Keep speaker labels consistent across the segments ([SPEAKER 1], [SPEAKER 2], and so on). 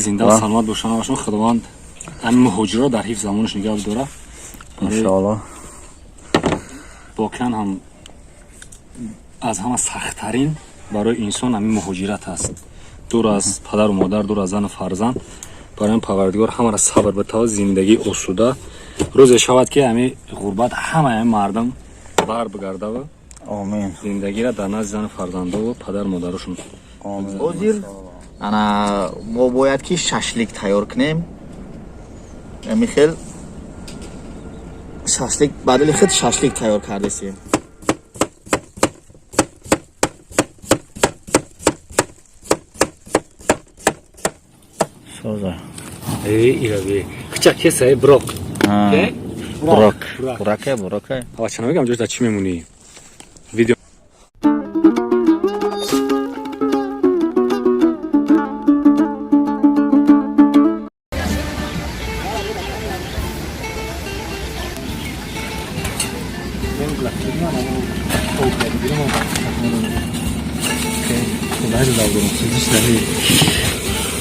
[SPEAKER 1] زنده و سلامت باشن همشون. خداوند همین مهاجرا در حفظ زمانش نگه داره ان شاء الله. واقعا هم از همه سخت‌ترین برای انسان همین مهاجرت است. دور از پدر و مادر، دور از زن و فرزند. برای این پروردگار همه را صبر بده، زندگی آسوده روز شود که همین غربت همه مردم بر بگرده و
[SPEAKER 2] آمین.
[SPEAKER 1] زندگی را در نزد زن و فرزنده و پدر مادرشون.
[SPEAKER 2] آمین. وزیر انا ما باید که ششلیک تیار کنیم. میخیل ششلیک بدل خود ششلیک تیار کرده سیم. سوزا
[SPEAKER 1] ایرابی کچک سه بروک.
[SPEAKER 2] براکه.
[SPEAKER 1] آقا چنان بگم جوش در چی میمونی؟ ویدیو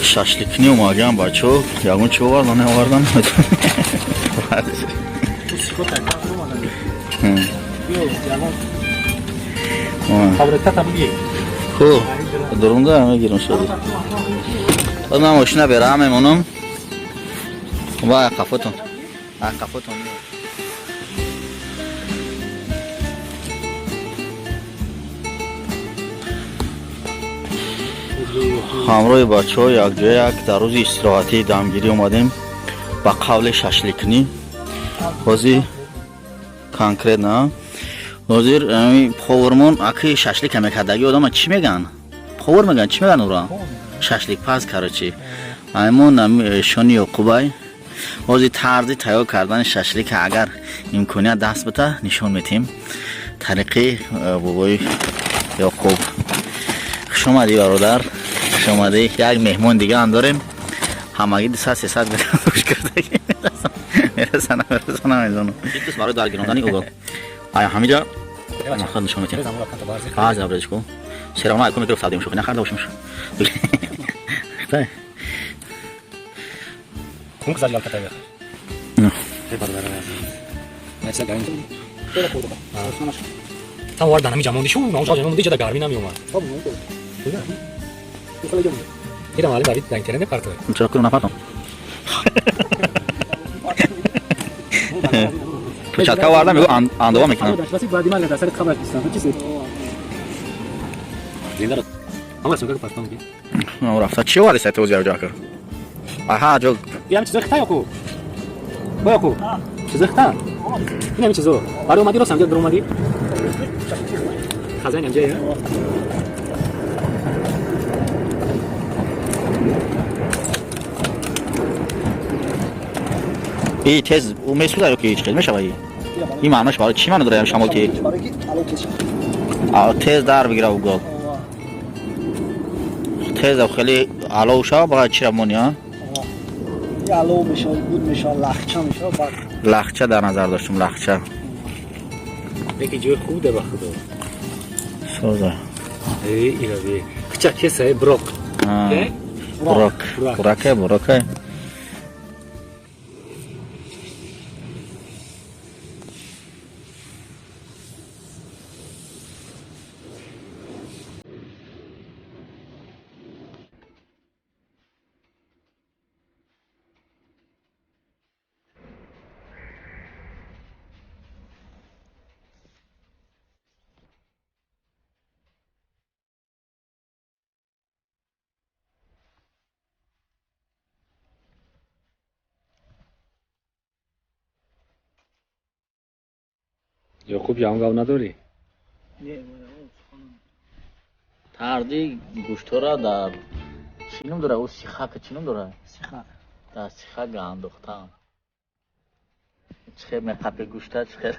[SPEAKER 2] ششلیک نی اومدم بچو یگون چه آوردن آوردن خب درونده همه گیرون شدی خود من ماشینه برم میمونم و قفتون همراه بچه ها یک در روز استراحتی دمگیری اومدیم با قول ششلیکنی بازی کنکرت نه وزیر پاورمون اکی ششلیک همه کردگی آدم چی میگن؟ پاور میگن چی میگن اورا؟ ششلیک پس کراچی همون شانی و قبای وزیر طرزی تیار کردن ششلیک اگر امکانیت دست بده نشون میتیم طریقی بابای یا خوب شما دی برادر شما دی یک مهمون دیگه هم داریم همگی 200-300 گوش کرده میرسنم میزنم یک برای درگیراندنی اوگل آیا همینجا خود نشون میتیم آج ابرش کو سرمایه کنه که افتادیم شو نخرده باشیم
[SPEAKER 1] کون کزالی البته نه مثلا گاین تا وارد نمی جاموندی شو اونجا جاموندی جدا گارمی نمی اومد اینا مال دارید در اینترنت پارتو
[SPEAKER 2] چرا کنه نفرتم تو چت واردم میگو اندوا میکنم
[SPEAKER 1] واسه بعدی مال دست خبر نیستم چیزی زنده اما سوگا پاستم میگی
[SPEAKER 2] ما رفت چی وارد سایت وزیر جاکر آها جو
[SPEAKER 1] یعنی چیزا خطا یکو باکو چیزا خطا این چیزا برای اومدی رو سمجد در اومدی خزانه اینجا
[SPEAKER 2] ای تز او مسئول داره که هیچ خیلی میشه این معناش برای چی معنی داره شمال تی تز در بگیره و گل تز او خیلی علاو شا باید چی رمونی ها
[SPEAKER 3] علاو میشه بود میشه لخچه میشه
[SPEAKER 2] لخچه در نظر داشتم لخچه
[SPEAKER 1] یکی جور خوب ده بخدا
[SPEAKER 2] سوزه
[SPEAKER 1] ایرابی کچک سه بروک
[SPEAKER 2] براکه
[SPEAKER 1] یعقوب یانگاو نداری؟
[SPEAKER 2] تردی گوشت را در چینم داره او سیخک چینم داره در سیخک انداختم چه مقپ گوشت چه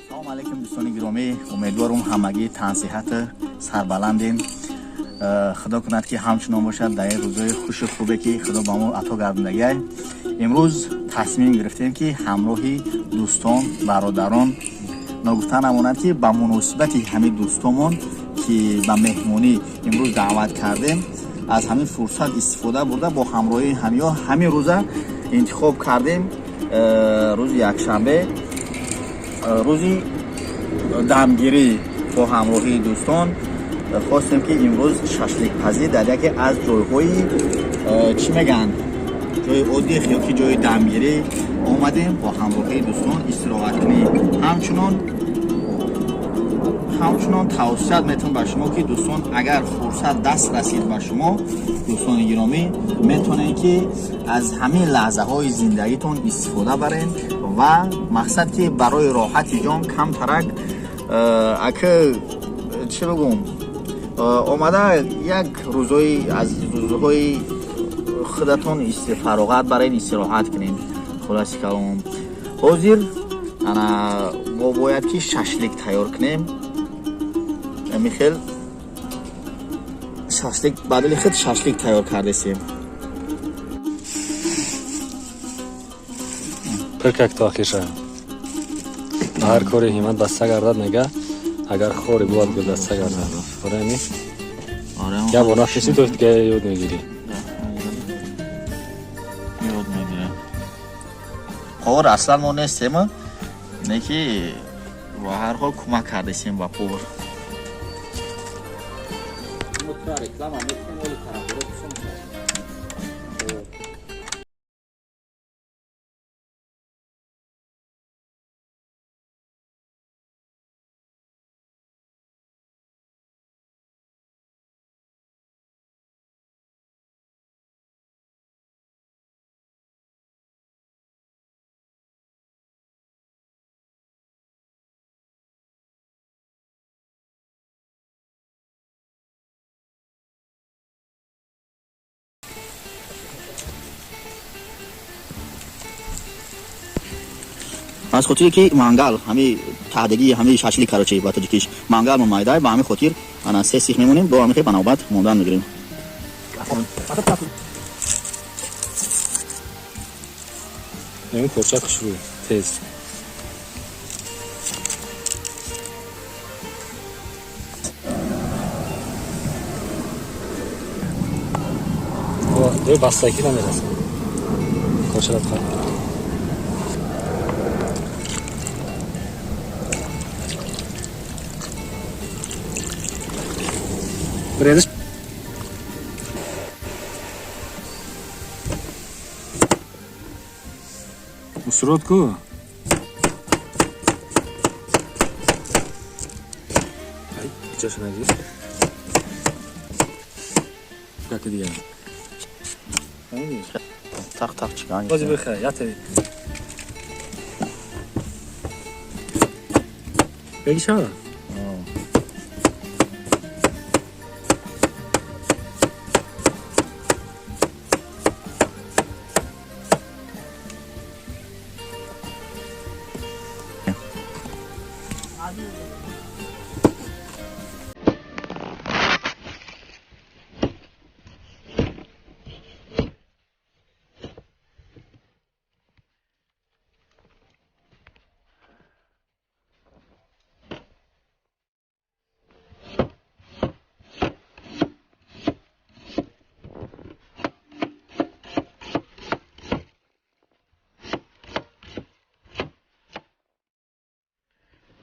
[SPEAKER 2] سلام علیکم دوستان گرامی امیدوارم همگی تنصیحت سربلندین خدا کند که همچنان باشد در این روزهای خوش خوبه که خدا با ما عطا گردوندگی. امروز تصمیم گرفتیم که همراهی دوستان برادران نگفتن امانت که با مناسبت همین دوستامون که به مهمونی امروز دعوت کردیم از همین فرصت استفاده برده با همراهی همین روزه انتخاب کردیم روز یکشنبه روزی دمگیری با همراهی دوستان خواستیم که امروز ششلیک پزی در یکی از جایهای چی میگن جای عادی خیلی جای دمگیری اومدیم با همراهی دوستان استراحت کنیم. همچنان توصیت میتونم به شما که دوستان اگر فرصت دست رسید به شما دوستان گرامی میتونید که از همین لحظه های زندگیتون استفاده برین و مقصد که برای راحت جان کم ترک اگه چی بگم آمده یک روزهای از روزهای خودتون فراغت برای استراحت کنین. خلاص کلام حاضر انا ما باید که ششلیک تیار کنیم. میخیل ششلیک بدل خود ششلیک تیار کرده سیم
[SPEAKER 1] پرکک تاخیشه هر کاری همت دسته گردد نگه اگر خوری بود به دسته گردد آره می یا بنا کسی دوست که یاد میگیری
[SPEAKER 2] یاد میگیره پاور اصلا ما نیستیم نه که و هر حال کمک کرده سیم با پاور از خاطر که منگل همین تهدگی همین ششلی کراچی با تاجیکیش منگل ما مایدای با همین خاطر انا سه سیخ میمونیم دو همین بنابرت موندن میگیریم.
[SPEAKER 1] این کرچک شروع تیز دو بستگی نمیرسه کرچک خواهد بريدش وصلتكو هاي جاش نجي كاك ديال هاي
[SPEAKER 2] تاق تاق چیکار
[SPEAKER 1] بازی بخیر یاتی بگی شما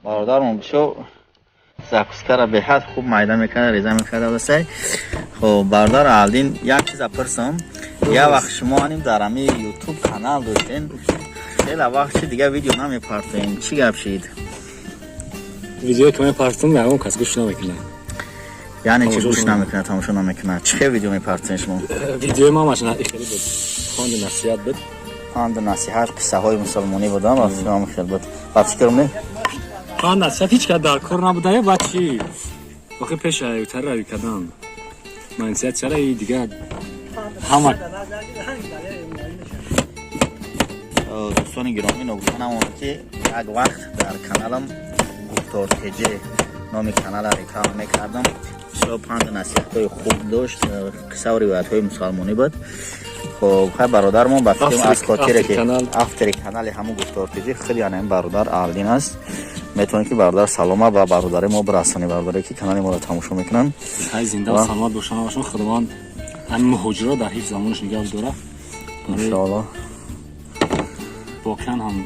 [SPEAKER 2] برادرم بشو زاکوسکا را به حد خوب میدان میکنه ریزه میکنه واسه. خب برادر الدین یک چیز پرسم یه وقت شما انیم در همین یوتیوب کانال داشتین خیلی وقت چی دیگه ویدیو نمیپارتین چی گپ شید؟
[SPEAKER 1] ویدیو که میپارتین یا اون کس گوش نمیکنه
[SPEAKER 2] یعنی چی گوش نمیکنه تماشا نمیکنه چه ویدیو میپارتین شما؟
[SPEAKER 1] ویدیو ما ماشین خیلی بود خواند نصیحت بود
[SPEAKER 2] خواند نصیحت قصه های مسلمانی بودن و فیلم خیلی بود بعد فکر کنم
[SPEAKER 1] خواند نصیحت هیچ که در کار نبوده یا بعد چی واقعی پیش ایوتر روی کردن منصیت چرا دیگه همه
[SPEAKER 2] دوستان گرامی نگفتنم اون که یک وقت در کانالم گفتار تجه نامی کانال را ریکلام میکردم بسیار پند نصیحت‌های خوب داشت، قصه و روایت‌های مسلمانی بود. خب خیلی برادر ما با فکرم از خاطر که افتر کانال همون گفتار تیجی خیلی این برادر اهلین است. میتونید که برادر سلامه و برادر ما برسانی برادری که کانال ما رو تماشا میکنن.
[SPEAKER 1] های زنده و سلامت باشن باشن. خداوند همین مهاجرا در حفظ زمانش نگه داره
[SPEAKER 2] ان شاء الله.
[SPEAKER 1] واقعا هم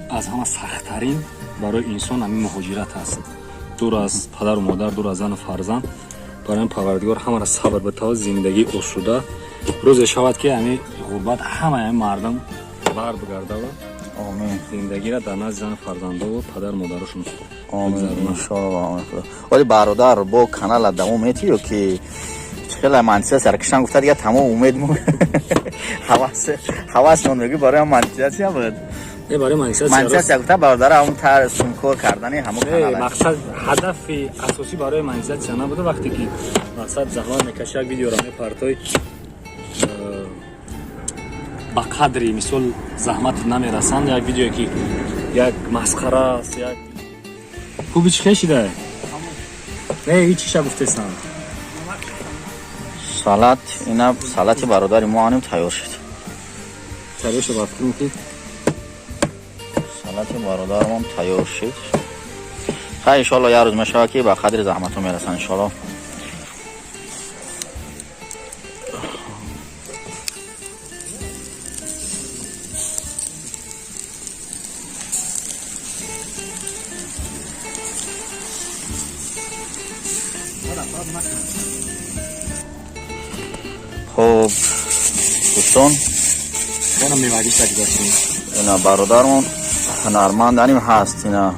[SPEAKER 1] از همه سخت‌ترین برای انسان همین مهاجرت است. دور از پدر و مادر، دور از زن و فرزند. برای پروردگار همه را صبر بده، زندگی آسوده. روز شود که همین غربت همه مردم بر بگرده و
[SPEAKER 2] آمین.
[SPEAKER 1] زندگی را در نزد زن فرزنده و پدر مادرشون
[SPEAKER 2] آمین ان شاء الله. ولی برادر با کانال دوام میتیو که خیلی منسیه سرکشان گفته دیگه تمام امید مون حواس نمیگی برای منسیه چیه بود؟
[SPEAKER 1] برای منسیه
[SPEAKER 2] گفته برادر همون تر سونکور کردن همون کانال.
[SPEAKER 1] مقصد هدف اساسی برای منسیه چه نبوده. وقتی که مقصد زحمت میکشه یک ویدیو را میپرتای با قدری مثل زحمت نمیرسند، یک ویدیو که یک مسخره است، یک خوبی چی کشیده نه هیچی شب گفته سن
[SPEAKER 2] سالات اینا سالات برادر ما هم تیار شد.
[SPEAKER 1] تیار شد بافتیم که
[SPEAKER 2] سالات برادر ما هم تیار شد. خیلی ان شاء الله یه روز میشه که با قدر زحمت میرسن ان شاء الله. خب دوستان
[SPEAKER 1] کنم میوادی شدی داشتیم
[SPEAKER 2] اینا برادرمون هنرمند داریم هست. اینا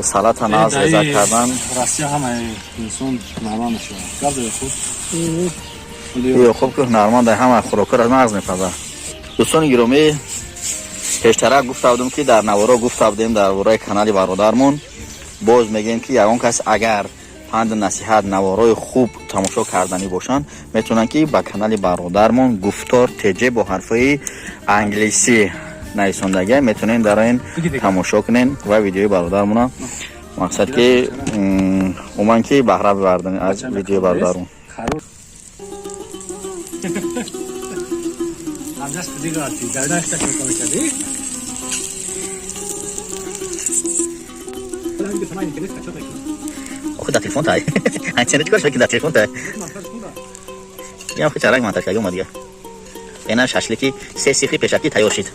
[SPEAKER 2] سالات ناز رضا کردن
[SPEAKER 1] راستی همه انسان هنرمند شده. گفته خوب
[SPEAKER 2] خوب که هنرمند همه خوراکر از مغز میپزه. دوستان گرامی پیشتر گفته بودم که در نوارا گفته بودیم در ورای کانال برادرمون باز میگیم که یگان کس اگر پند نصیحت نوارای خوب تماشا کردنی باشن میتونن که با کانال برادرمون گفتار تجه با حرفای انگلیسی نویسندگی میتونین در این تماشا کنین و ویدیوی برادرمون مقصد که اومن که بهره ببردن از ویدیو برادرمون. خود در تلفن تای اینترنت چیکار شد که در تلفن تای یا خود چراغ منتج کردم دیگه. اینا شاشلیکی سه سیخی پیشکی تیار شد.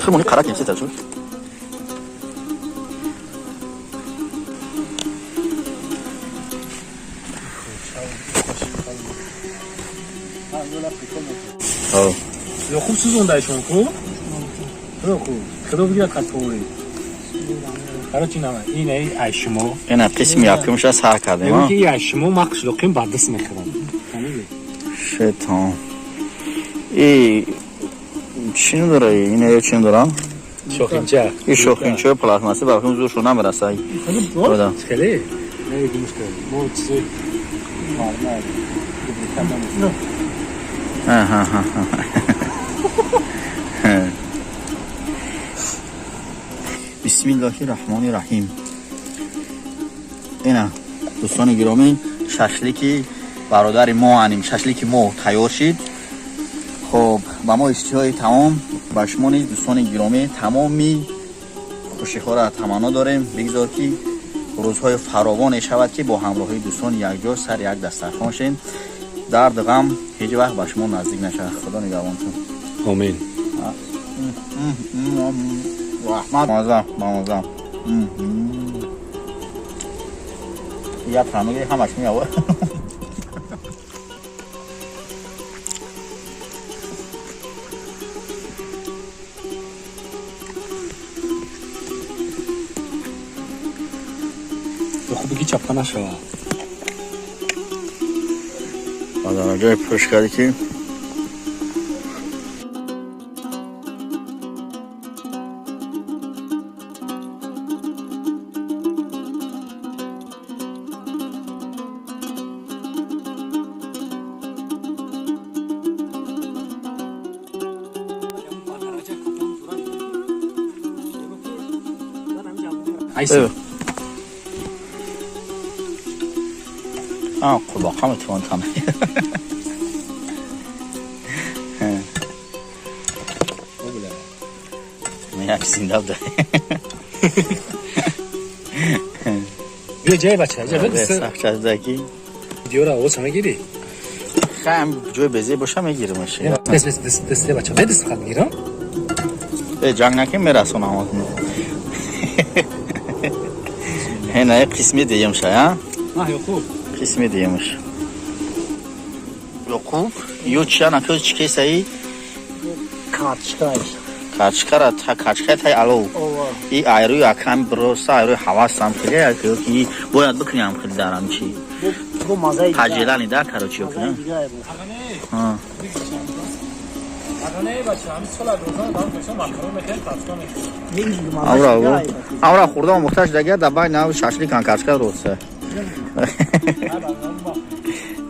[SPEAKER 2] خیلی قرار کنیم سیتر شد.
[SPEAKER 1] یا خوب سوزونده شون خوب؟ خوب خدا بگیرد قد پوری قرار چی نمه این ایشمو
[SPEAKER 2] این قسم یکمش از سر کردیم
[SPEAKER 1] این که ایشمو مقش لقیم بردست میخورم
[SPEAKER 2] شیطان. ای چی داره اینه چی داره؟
[SPEAKER 1] شوخینچه.
[SPEAKER 2] این شوخینچه پلاسماسی برای زور شو نمیرسه.
[SPEAKER 1] بودا خیلی نه دیگه مشکل مو چیزی
[SPEAKER 2] بسم الله الرحمن الرحیم. اینا دوستان گرامی شاشلیکی برادر ما انیم شاشلیکی ما تیار شد. خب با ما اشتهای تمام با شما دوستان گرامی تمامی خوشی ها را تمنا داریم. بگذار که روزهای فراوان شود که با همراهی دوستان یک جا سر یک دسترخوان شین. درد غم هیچ وقت با شما نزدیک نشه. خدا نگهبانتون.
[SPEAKER 1] آمین.
[SPEAKER 2] رحمت مازم یا تنوی همش میاوه.
[SPEAKER 1] خوب بگی چپا نشوه
[SPEAKER 2] Adana joy push kardi ki
[SPEAKER 1] Aysen.
[SPEAKER 2] evet. Kulakam etmen tam. Ne zindab da.
[SPEAKER 1] Bir cay bacha. Cay
[SPEAKER 2] Evet,
[SPEAKER 1] bacha.
[SPEAKER 2] saçazdaki.
[SPEAKER 1] Diyor o sana giri.
[SPEAKER 2] Hem joy bezi boşa mı girmiş ya?
[SPEAKER 1] Des bacha. Ne des kan giram?
[SPEAKER 2] Jangna ki mera sunamaz. Hena kısmi diyeyim ya.
[SPEAKER 1] Ha yok o.
[SPEAKER 2] Kısmi diyeymiş. Yok. Yuçya nakıl çıkıysa
[SPEAKER 3] Kartışkayız.
[SPEAKER 2] kaçkara ta kaçkay tay alo.
[SPEAKER 3] Ova.
[SPEAKER 2] İyi ayrı yakam brosa ayrı hava samkile ya ki boyad bıkıyam kıldaram çi.
[SPEAKER 3] Bu mazayı
[SPEAKER 2] Tacelani da karoçi yok ya. Ha.
[SPEAKER 1] Agane bacha. Ami sola dozan dam koşa makro meten tatkan.
[SPEAKER 2] Avra xurda muhtaç da gel da bay nav şaşlı kan kaçka olsa.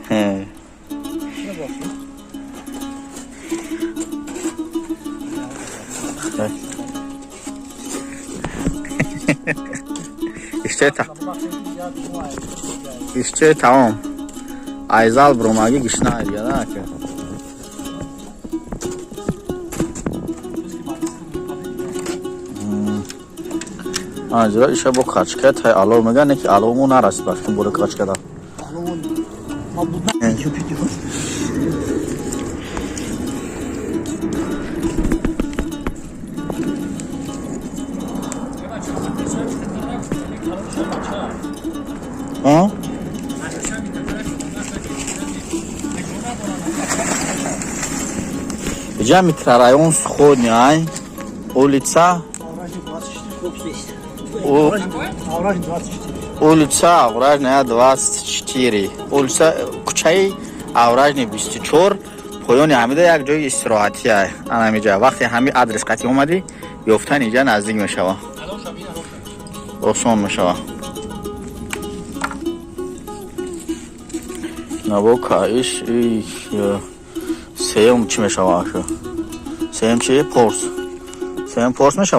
[SPEAKER 2] He. İşte tamam. Ayzal bromagi gişna ya da ki. Acaba işe bu kaçka tay alo mega ne ki alo mu naras baktım burada kaçka da.
[SPEAKER 3] Ma bundan yapıyor.
[SPEAKER 2] Ha? Gdzie mikrorajon wschodni, ulica, ulica Avrajnaya 24, ulica Kuchay Avrajny 24, پایان همه یک جای استراحتی است. انا میجا وقتی همین آدرس قطعی اومدی یافتن اینجا نزدیک میشه. آسان میشه. نبود کاش سیم چی میشه آخه؟ سیم چی؟ پورس. سیم پورس میشه.